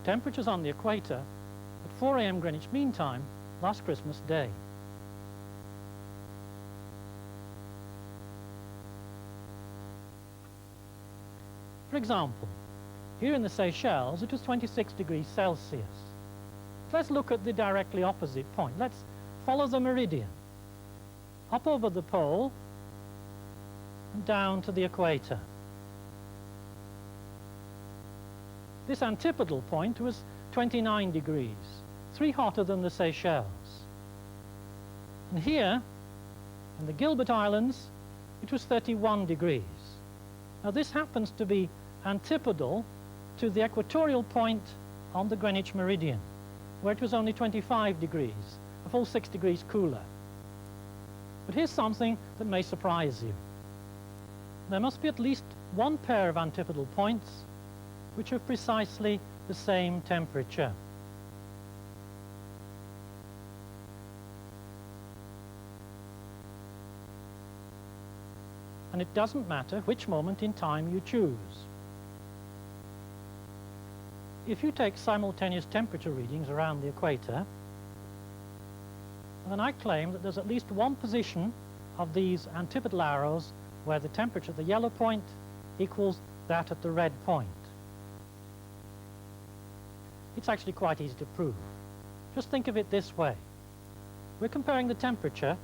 temperatures on the equator at 4 AM Greenwich Mean Time last Christmas Day. For example, here in the Seychelles it was 26 degrees Celsius. Let's look at the directly opposite point. Let's follow the meridian up over the pole and down to the equator. This antipodal point was 29 degrees, 3 hotter than the Seychelles. And here, in the Gilbert Islands, it was 31 degrees. Now this happens to be antipodal to the equatorial point on the Greenwich meridian, where it was only 25 degrees, a full 6 degrees cooler. But here's something that may surprise you. There must be at least one pair of antipodal points which have precisely the same temperature. And it doesn't matter which moment in time you choose. If you take simultaneous temperature readings around the equator, then I claim that there's at least one position of these antipodal arrows where the temperature at the yellow point equals that at the red point. It's actually quite easy to prove. Just think of it this way. We're comparing the temperature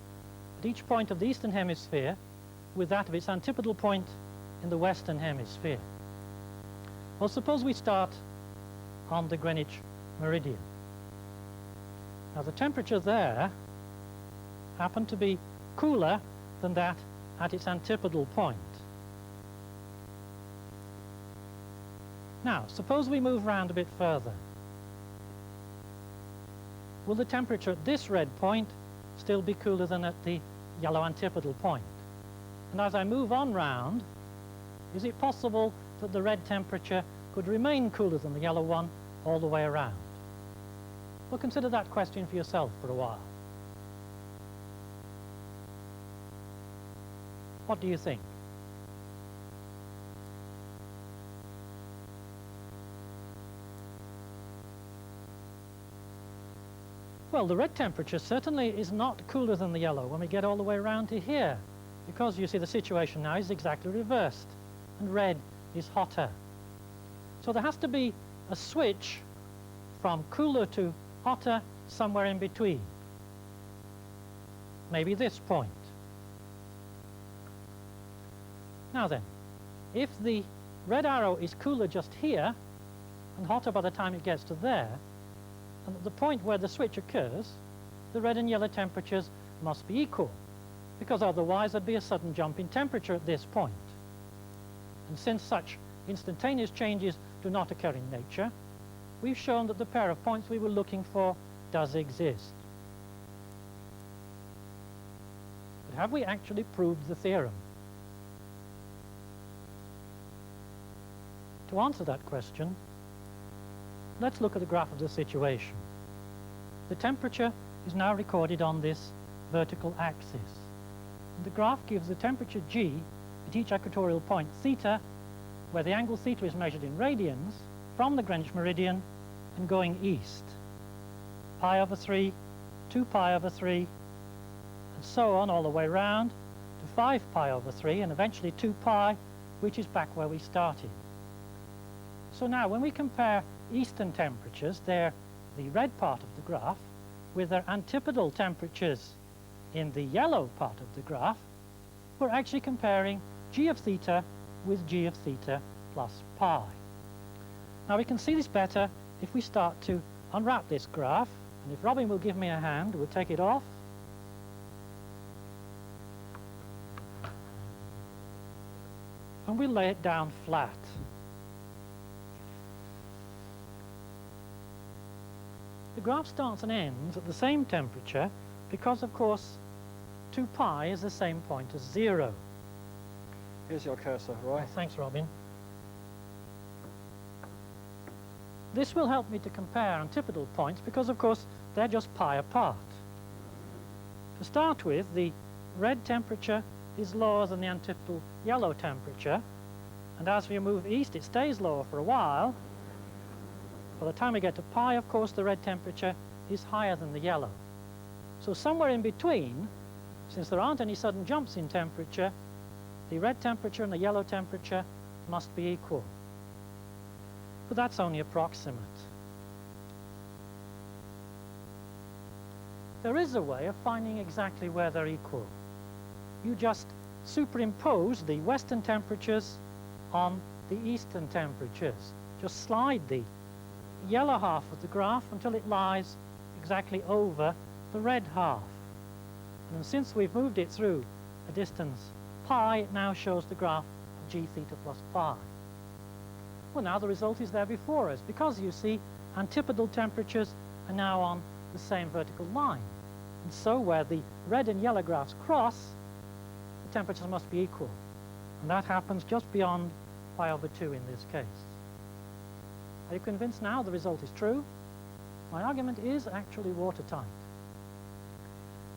at each point of the eastern hemisphere with that of its antipodal point in the western hemisphere. Well, suppose we start on the Greenwich meridian. Now the temperature there happened to be cooler than that at its antipodal point. Now suppose we move round a bit further. Will the temperature at this red point still be cooler than at the yellow antipodal point? And as I move on round, is it possible that the red temperature could remain cooler than the yellow one all the way around? Well, consider that question for yourself for a while. What do you think? Well, the red temperature certainly is not cooler than the yellow when we get all the way around to here, because you see the situation now is exactly reversed, and red is hotter. So there has to be a switch from cooler to hotter somewhere in between. Maybe this point. Now then, if the red arrow is cooler just here and hotter by the time it gets to there, and at the point where the switch occurs, the red and yellow temperatures must be equal, because otherwise there'd be a sudden jump in temperature at this point. And since such instantaneous changes do not occur in nature, we've shown that the pair of points we were looking for does exist. But have we actually proved the theorem? To answer that question, let's look at the graph of the situation. The temperature is now recorded on this vertical axis. And the graph gives the temperature G at each equatorial point theta, where the angle theta is measured in radians, from the Greenwich meridian and going east. Pi over 3, 2 pi over 3, and so on all the way round to 5 pi over 3, and eventually 2 pi, which is back where we started. So now when we compare eastern temperatures, they're the red part of the graph, with their antipodal temperatures in the yellow part of the graph, we're actually comparing g of theta with g of theta plus pi. Now we can see this better if we start to unwrap this graph, and if Robin will give me a hand, we'll take it off. And we'll lay it down flat. The graph starts and ends at the same temperature because, of course, 2 pi is the same point as 0. Here's your cursor, Roy. Oh, thanks, Robin. This will help me to compare antipodal points because, of course, they're just pi apart. To start with, the red temperature is lower than the antipodal yellow temperature, and as we move east it stays lower for a while By the time we get to pi, of course, the red temperature is higher than the yellow. So somewhere in between, since there aren't any sudden jumps in temperature, the red temperature and the yellow temperature must be equal. But that's only approximate. There is a way of finding exactly where they're equal. You just superimpose the western temperatures on the eastern temperatures. Just slide the yellow half of the graph until it lies exactly over the red half. And since we've moved it through a distance pi, it now shows the graph of g theta plus pi. Well, now the result is there before us, because you see antipodal temperatures are now on the same vertical line. And so where the red and yellow graphs cross, the temperatures must be equal. And that happens just beyond pi over 2 in this case. Are you convinced now the result is true? My argument is actually watertight.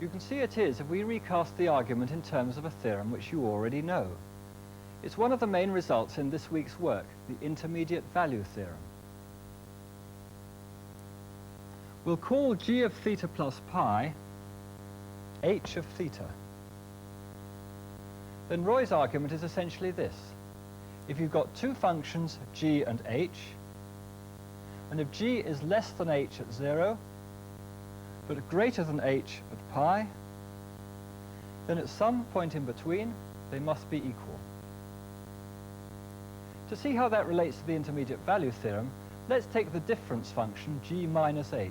You can see it is if we recast the argument in terms of a theorem which you already know. It's one of the main results in this week's work, the intermediate value theorem. We'll call g of theta plus pi h of theta. Then Roy's argument is essentially this. If you've got two functions, g and h, and if g is less than h at 0, but greater than h at pi, then at some point in between, they must be equal. To see how that relates to the intermediate value theorem, let's take the difference function g minus h.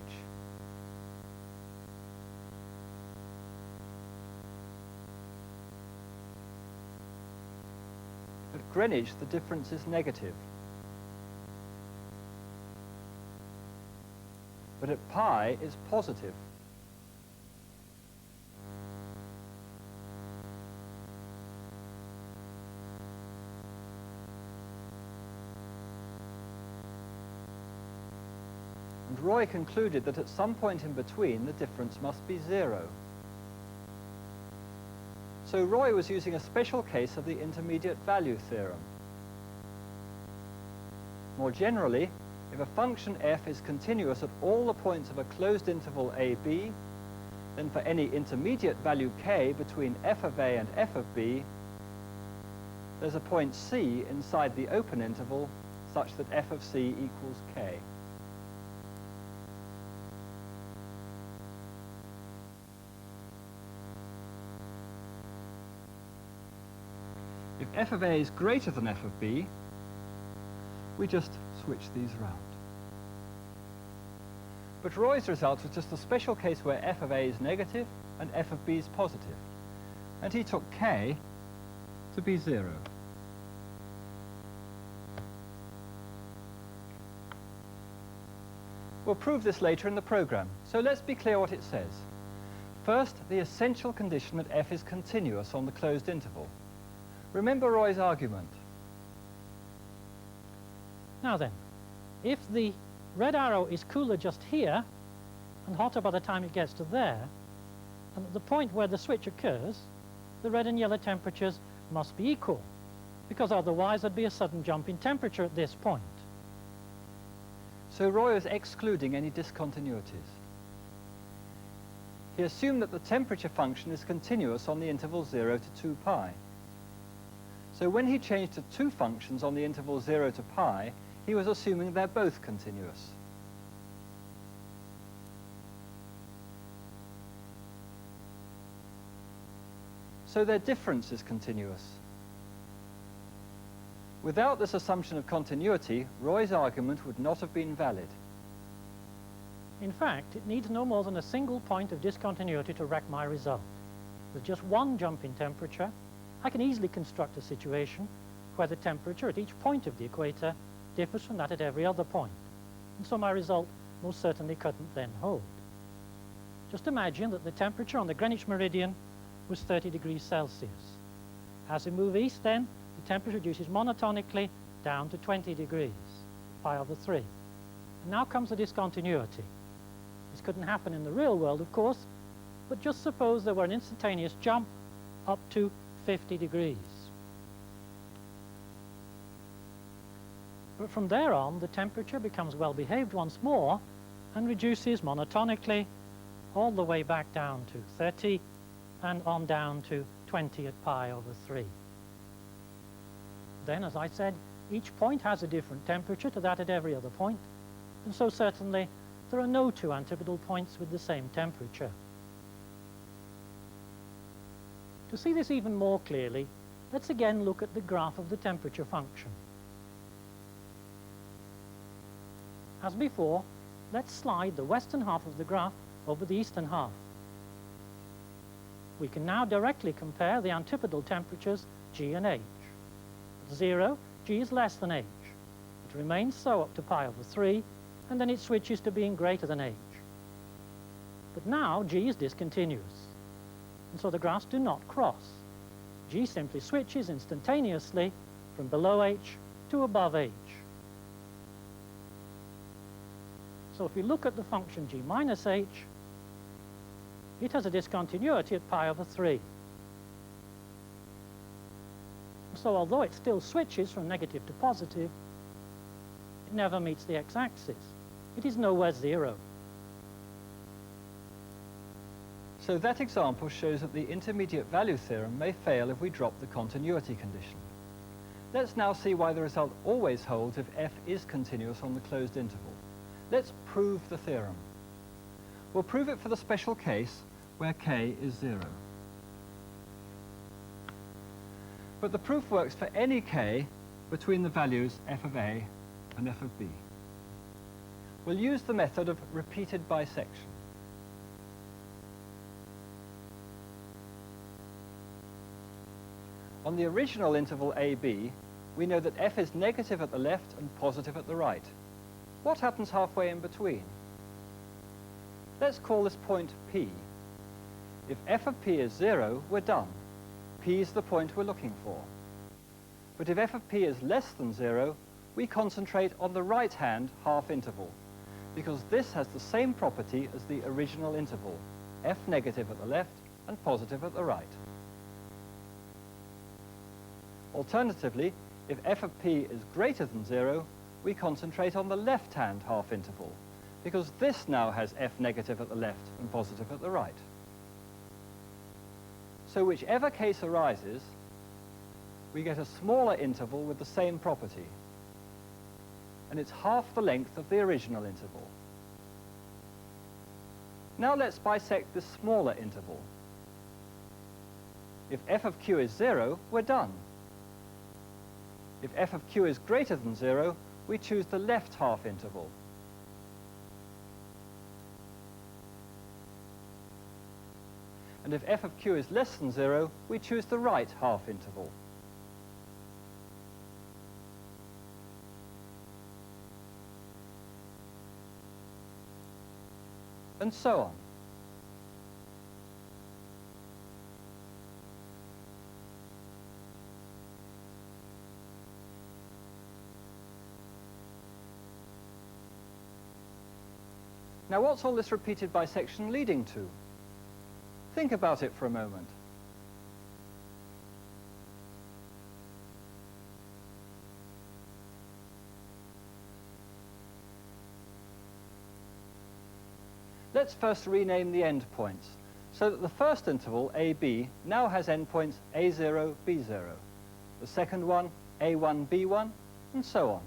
At Greenwich, the difference is negative. But at pi, it's positive. And Roy concluded that at some point in between, the difference must be 0. So Roy was using a special case of the intermediate value theorem. More generally, if a function f is continuous at all the points of a closed interval ab, then for any intermediate value k between f of a and f of b, there's a point c inside the open interval such that f of c equals k. If f of a is greater than f of b, we just switch these round. But Roy's result was just a special case where f of a is negative and f of b is positive. And he took k to be 0. We'll prove this later in the program, so let's be clear what it says. First, the essential condition that f is continuous on the closed interval. Remember Roy's argument. Now then, if the red arrow is cooler just here and hotter by the time it gets to there, and at the point where the switch occurs, the red and yellow temperatures must be equal, because otherwise there'd be a sudden jump in temperature at this point. So Roy is excluding any discontinuities. He assumed that the temperature function is continuous on the interval 0 to 2 pi. So when he changed to two functions on the interval 0 to pi, he was assuming they're both continuous. So their difference is continuous. Without this assumption of continuity, Roy's argument would not have been valid. In fact, it needs no more than a single point of discontinuity to wreck my result. With just one jump in temperature, I can easily construct a situation where the temperature at each point of the equator differs from that at every other point. And so my result most certainly couldn't then hold. Just imagine that the temperature on the Greenwich meridian was 30 degrees Celsius. As we move east then, the temperature reduces monotonically down to 20 degrees, pi over 3. And now comes the discontinuity. This couldn't happen in the real world, of course, but just suppose there were an instantaneous jump up to 50 degrees. But from there on, the temperature becomes well behaved once more and reduces monotonically all the way back down to 30 and on down to 20 at pi over 3. Then, as I said, each point has a different temperature to that at every other point, and so certainly there are no two antipodal points with the same temperature. To see this even more clearly, let's again look at the graph of the temperature function. As before, let's slide the western half of the graph over the eastern half. We can now directly compare the antipodal temperatures G and H. At 0, G is less than H. It remains so up to pi over 3, and then it switches to being greater than H. But now G is discontinuous, and so the graphs do not cross. G simply switches instantaneously from below H to above H. So if we look at the function G minus H, it has a discontinuity at pi over 3. So although it still switches from negative to positive, it never meets the x-axis. It is nowhere 0. So that example shows that the intermediate value theorem may fail if we drop the continuity condition. Let's now see why the result always holds if f is continuous on the closed interval. Let's prove the theorem. We'll prove it for the special case where k is 0. But the proof works for any k between the values f of a and f of b. We'll use the method of repeated bisection. On the original interval AB, we know that f is negative at the left and positive at the right. What happens halfway in between? Let's call this point P. If f of p is 0, we're done. P is the point we're looking for. But if f of p is less than 0, we concentrate on the right-hand half interval, because this has the same property as the original interval, f negative at the left and positive at the right. Alternatively, if f of p is greater than 0, we concentrate on the left-hand half interval, because this now has f negative at the left and positive at the right. So whichever case arises, we get a smaller interval with the same property, and it's half the length of the original interval. Now let's bisect this smaller interval. If f of q is 0, we're done. If f of q is greater than 0, we choose the left half interval. And if f of q is less than 0, we choose the right half interval. And so on. Now, what's all this repeated bisection leading to? Think about it for a moment. Let's first rename the endpoints, so that the first interval, AB, now has endpoints A0, B0. The second one, A1, B1, and so on.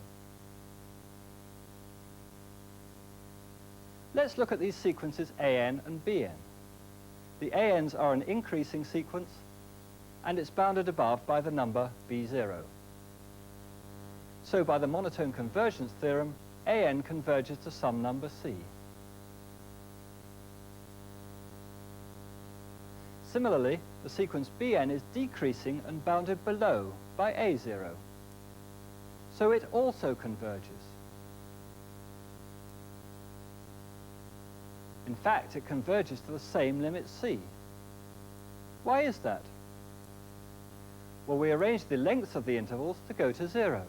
Let's look at these sequences AN and BN. The ANs are an increasing sequence, and it's bounded above by the number B0. So by the monotone convergence theorem, AN converges to some number C. Similarly, the sequence BN is decreasing and bounded below by A0. So it also converges. In fact, it converges to the same limit C. Why is that? Well, we arranged the lengths of the intervals to go to 0.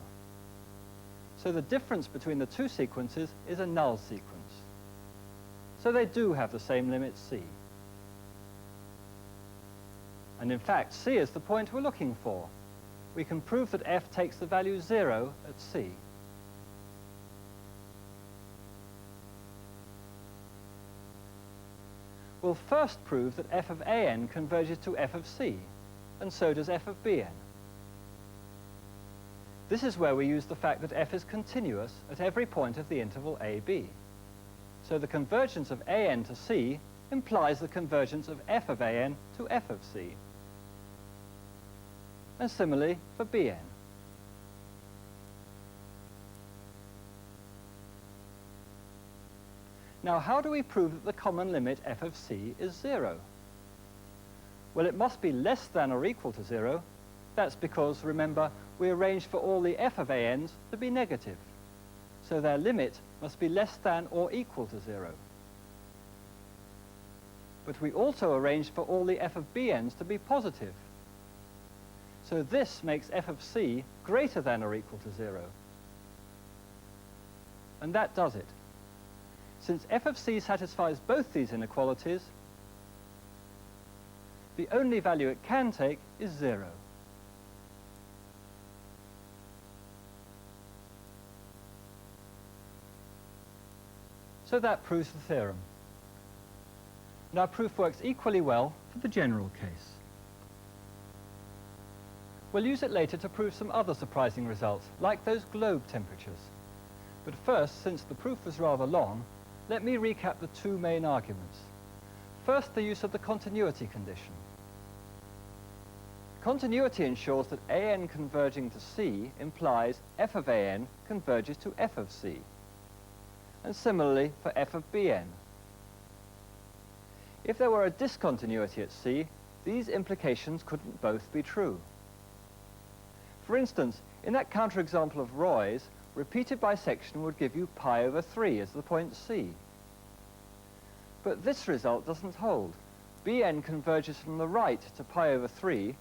So the difference between the two sequences is a null sequence. So they do have the same limit C. And in fact, C is the point we're looking for. We can prove that f takes the value 0 at C. We'll first prove that f of an converges to f of c, and so does f of bn. This is where we use the fact that f is continuous at every point of the interval ab. So the convergence of an to c implies the convergence of f of an to f of c. And similarly for bn. Now, how do we prove that the common limit f of c is 0? Well, it must be less than or equal to 0. That's because, remember, we arranged for all the f of an's to be negative. So their limit must be less than or equal to 0. But we also arranged for all the f of bn's to be positive. So this makes f of c greater than or equal to 0. And that does it. Since f of c satisfies both these inequalities, the only value it can take is 0. So that proves the theorem. And our proof works equally well for the general case. We'll use it later to prove some other surprising results, like those globe temperatures. But first, since the proof was rather long, let me recap the two main arguments. First, the use of the continuity condition. Continuity ensures that an converging to c implies f of an converges to f of c. And similarly for f of bn. If there were a discontinuity at c, these implications couldn't both be true. For instance, in that counterexample of Roy's, repeated bisection would give you pi over 3 as the point c. But this result doesn't hold. bn converges from the right to pi over 3,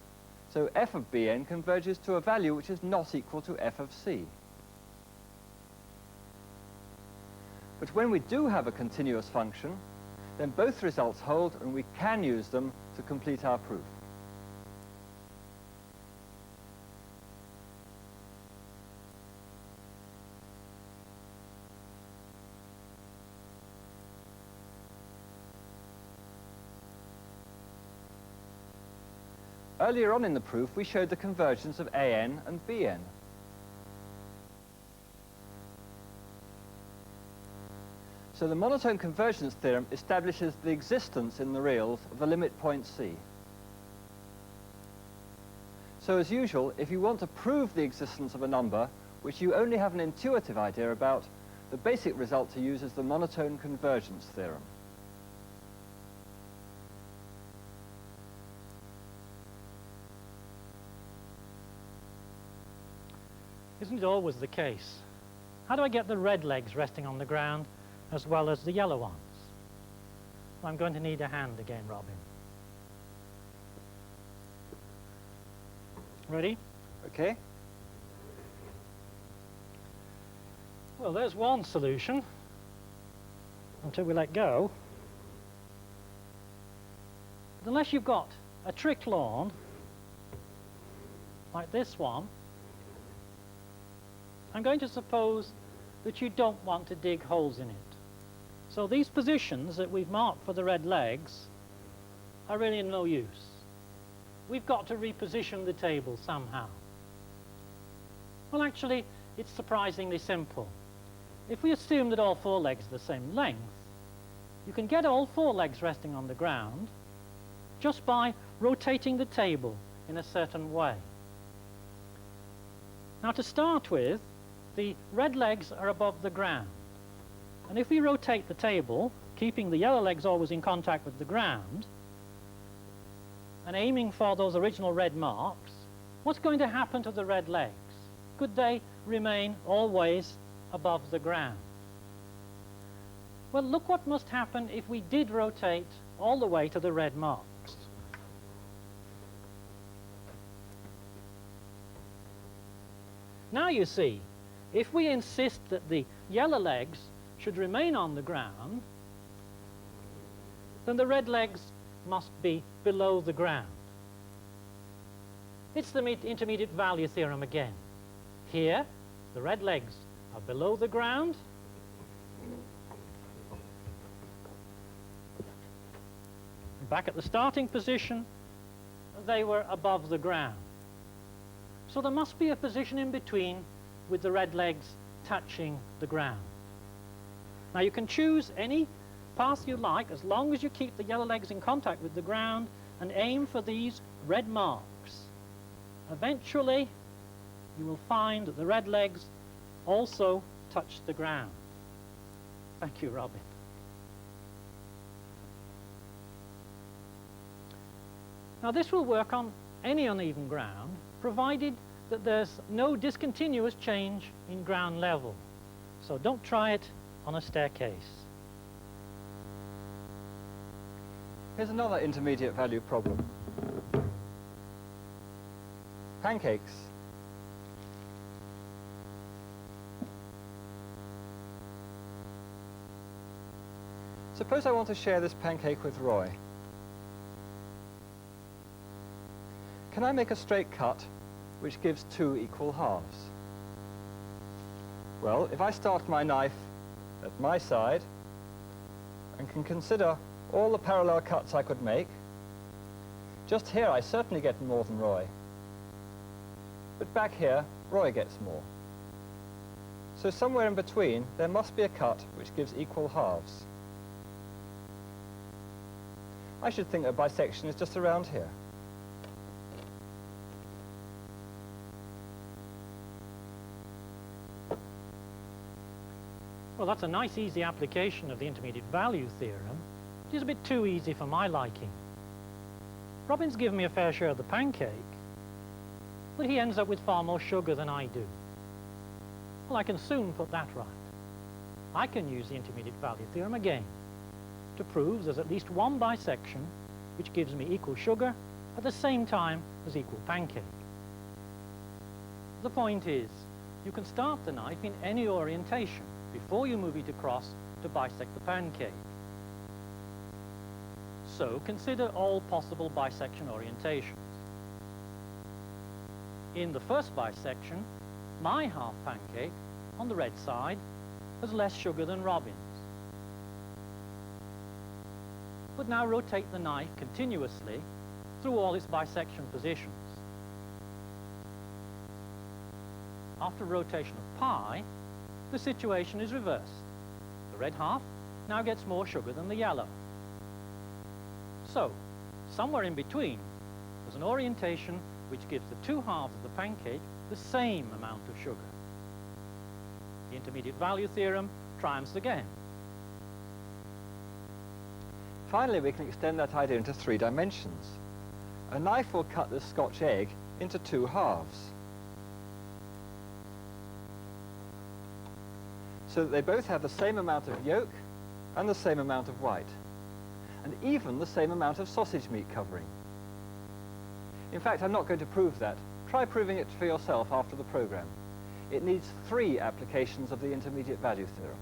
so f of bn converges to a value which is not equal to f of c. But when we do have a continuous function, then both results hold and we can use them to complete our proof. Earlier on in the proof, we showed the convergence of an and bn. So the monotone convergence theorem establishes the existence in the reals of the limit point c. So as usual, if you want to prove the existence of a number which you only have an intuitive idea about, the basic result to use is the monotone convergence theorem. Isn't it always the case? How do I get the red legs resting on the ground as well as the yellow ones? Well, I'm going to need a hand again, Robin. Ready? Okay. Well, there's one solution until we let go. But unless you've got a trick lawn like this one, I'm going to suppose that you don't want to dig holes in it. So these positions that we've marked for the red legs are really of no use. We've got to reposition the table somehow. Well, actually, it's surprisingly simple. If we assume that all four legs are the same length, you can get all four legs resting on the ground just by rotating the table in a certain way. Now, to start with, the red legs are above the ground. And if we rotate the table, keeping the yellow legs always in contact with the ground, and aiming for those original red marks, what's going to happen to the red legs? Could they remain always above the ground? Well, look what must happen if we did rotate all the way to the red marks. Now you see, if we insist that the yellow legs should remain on the ground, then the red legs must be below the ground. It's the intermediate value theorem again. Here, the red legs are below the ground. Back at the starting position, they were above the ground. So there must be a position in between with the red legs touching the ground. Now you can choose any path you like as long as you keep the yellow legs in contact with the ground and aim for these red marks. Eventually, you will find that the red legs also touch the ground. Thank you, Robin. Now this will work on any uneven ground, provided that there's no discontinuous change in ground level. So don't try it on a staircase. Here's another intermediate value problem. Pancakes. Suppose I want to share this pancake with Roy. Can I make a straight cut which gives 2 equal halves? Well, if I start my knife at my side and can consider all the parallel cuts I could make, just here I certainly get more than Roy. But back here, Roy gets more. So somewhere in between, there must be a cut which gives equal halves. I should think a bisection is just around here. Well, that's a nice, easy application of the intermediate value theorem. It is a bit too easy for my liking. Robin's given me a fair share of the pancake, but he ends up with far more sugar than I do. Well, I can soon put that right. I can use the intermediate value theorem again to prove there's at least one bisection which gives me equal sugar at the same time as equal pancake. The point is, you can start the knife in any orientation before you move it across to bisect the pancake. So consider all possible bisection orientations. In the first bisection, my half pancake on the red side has less sugar than Robin's. But now rotate the knife continuously through all its bisection positions. After rotation of pi, the situation is reversed. The red half now gets more sugar than the yellow. So, somewhere in between, there's an orientation which gives the 2 halves of the pancake the same amount of sugar. The intermediate value theorem triumphs again. Finally, we can extend that idea into 3 dimensions. A knife will cut this Scotch egg into 2 halves, so that they both have the same amount of yolk and the same amount of white, and even the same amount of sausage meat covering. In fact, I'm not going to prove that. Try proving it for yourself after the program. It needs 3 applications of the intermediate value theorem.